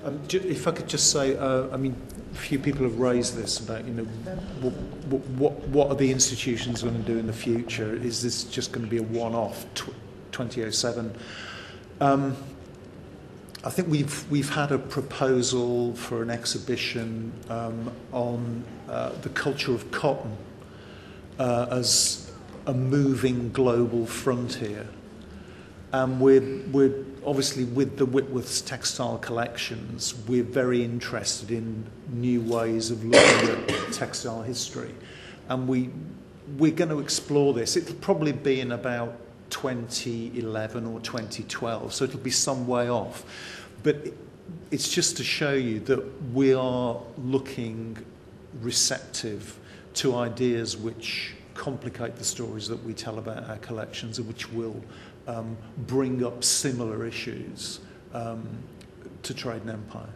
If I could just say, I mean, a few people have raised this about, what are the institutions going to do in the future? Is this just going to be a one-off, 2007? I think we've had a proposal for an exhibition on the culture of cotton as a moving global frontier, and we're obviously, with the Whitworth's textile collections, we're very interested in new ways of looking at textile history, and we're going to explore this. It'll probably be in about 2011 or 2012, so it'll be some way off. But it's just to show you that we are looking receptive to ideas which complicate the stories that we tell about our collections, and which will bring up similar issues to trade and empire.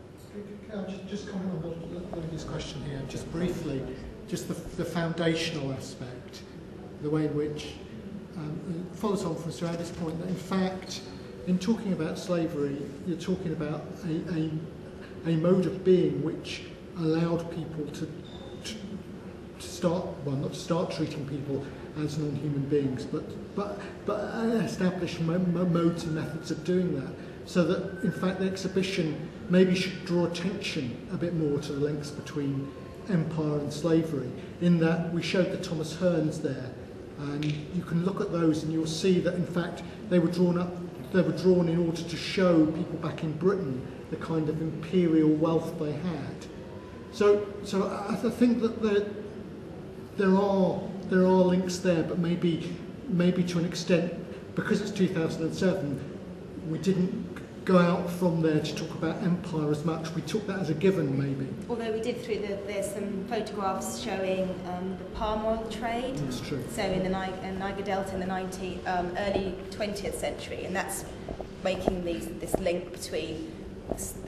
Can I just comment on this question here, just briefly, just the foundational aspect, the way in which it follows on from Sir Andy's point that in fact, in talking about slavery, you're talking about a mode of being which allowed people to start, well, not to start treating people as non-human beings, but establish modes and methods of doing that, so that in fact the exhibition maybe should draw attention a bit more to the links between empire and slavery, in that we showed the Thomas Hearns there, and you can look at those and you'll see that in fact they were drawn in order to show people back in Britain the kind of imperial wealth they had. So I think that there are links there, but maybe to an extent, because it's 2007, we didn't go out from there to talk about empire as much. We took that as a given, maybe. Although we did there's some photographs showing the palm oil trade. That's true. So in the Niger Delta in the early 20th century, and that's making this link between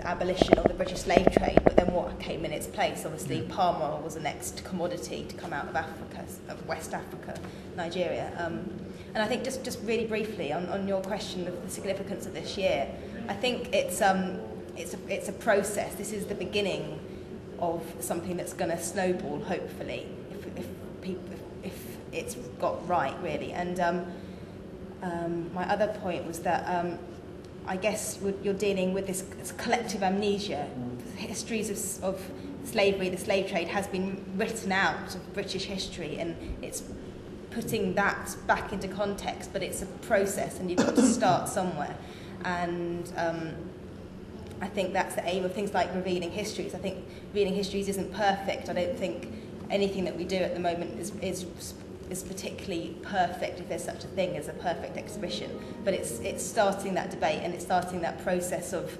abolition of the British slave trade, but then what came in its place? Obviously, palm oil was the next commodity to come out of Africa, of West Africa, Nigeria. And I think just really briefly on your question of the significance of this year, I think it's a process. This is the beginning of something that's going to snowball, hopefully, if it's got right, really. And my other point was that I guess you're dealing with this collective amnesia. Histories of slavery, the slave trade, has been written out of British history, and it's putting that back into context, but it's a process, and you've got to start somewhere. And I think that's the aim of things like revealing histories. I think revealing histories isn't perfect. I don't think anything that we do at the moment is particularly perfect, if there's such a thing as a perfect exhibition. But it's starting that debate, and it's starting that process of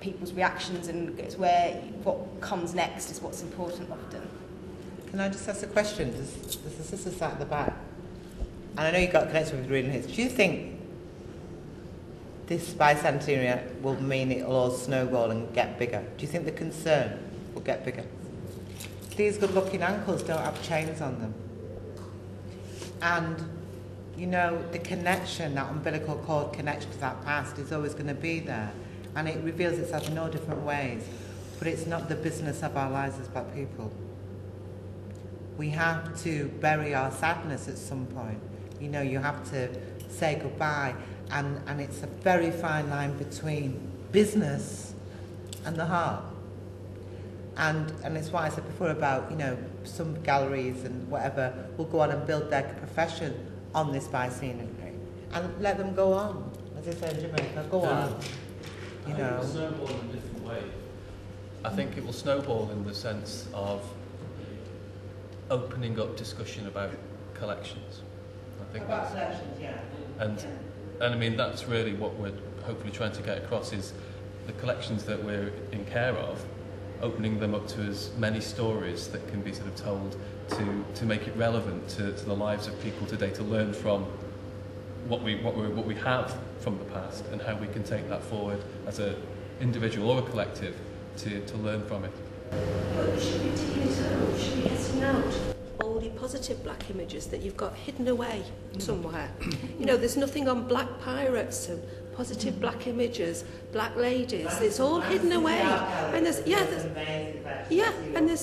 people's reactions, and it's where what comes next is what's important often. Can I just ask a question? There's a sister sat at the back, and I know you got connected with reading history. Do you think this bicentennial will mean it will all snowball and get bigger? Do you think the concern will get bigger? These good-looking ankles don't have chains on them. And, the connection, that umbilical cord connection to that past is always going to be there. And it reveals itself in all different ways. But it's not the business of our lives as black people. We have to bury our sadness at some point. You have to say goodbye. And it's a very fine line between business and the heart. And it's why I said before about, some galleries and whatever will go on and build their profession on this bicentennial. And let them go on. As I said in Jamaica, go on. I think it will snowball in a different way. I think it will snowball in the sense of opening up discussion about collections. I think about collections, yeah. And I mean, that's really what we're hopefully trying to get across, is the collections that we're in care of, opening them up to as many stories that can be sort of told to make it relevant to the lives of people today, to learn from what we have from the past, and how we can take that forward as an individual or a collective to learn from it. But we should be taking it out, we should be getting out all the positive black images that you've got hidden away somewhere. There's nothing on black pirates and positive black images, black ladies. It's all hidden away, and there's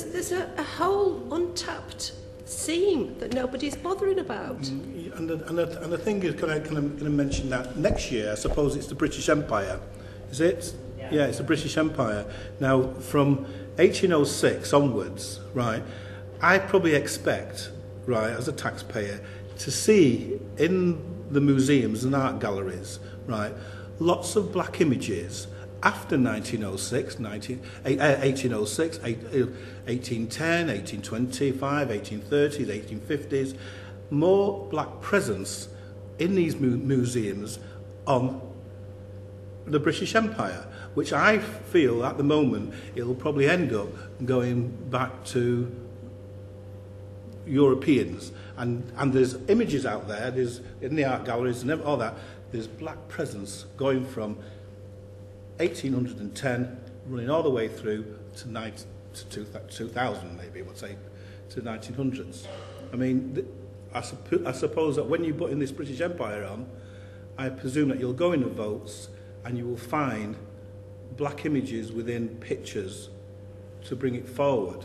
there's a whole untapped seam that nobody's bothering about. And the thing is, can I mention that next year? I suppose it's the British Empire, is it? Yeah, it's the British Empire. Now, from 1806 onwards, right, I probably expect, right, as a taxpayer, to see in the museums and art galleries, right, lots of black images after 1806, 1810, 1825, 1830s, 1850s, more black presence in these museums on the British Empire, which I feel at the moment it'll probably end up going back to Europeans. And there's images out there, there's in the art galleries and all that, there's black presence going from 1810 running all the way through to 2000, maybe, we'll say, to 1900s. I mean, I suppose that when you put in this British Empire on, I presume that you'll go in the votes and you will find black images within pictures to bring it forward.